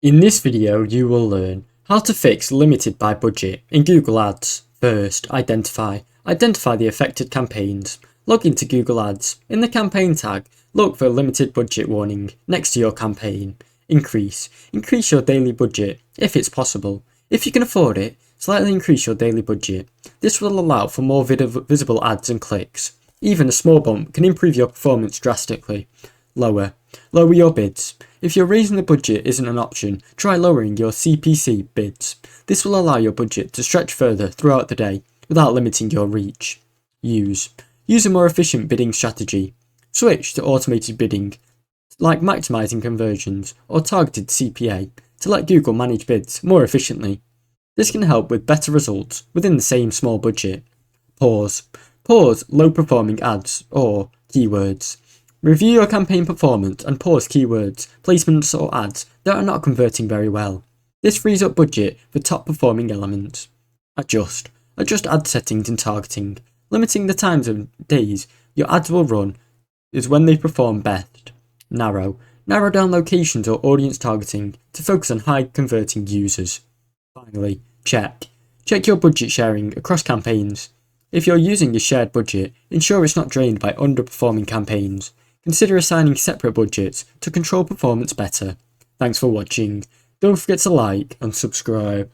In this video, you will learn how to fix limited by budget in Google Ads. First, identify the affected campaigns. Log into Google Ads. In the campaign tag, look for a limited budget warning next to your campaign. Increase your daily budget if it's possible. If you can afford it, slightly increase your daily budget. This will allow for more visible ads and clicks. Even a small bump can improve your performance drastically. Lower your bids. If you're raising the budget isn't an option, try lowering your CPC bids. This will allow your budget to stretch further throughout the day without limiting your reach. Use a more efficient bidding strategy. Switch to automated bidding, like maximizing conversions or targeted CPA, to let Google manage bids more efficiently. This can help with better results within the same small budget. Pause low-performing ads or keywords. Review your campaign performance and pause keywords, placements or ads that are not converting very well. This frees up budget for top performing elements. Adjust ad settings and targeting. Limiting the times of days your ads will run is when they perform best. Narrow down locations or audience targeting to focus on high converting users. Finally, check your budget sharing across campaigns. If you're using a shared budget, ensure it's not drained by underperforming campaigns. Consider assigning separate budgets to control performance better. Thanks for watching. Don't forget to like and subscribe.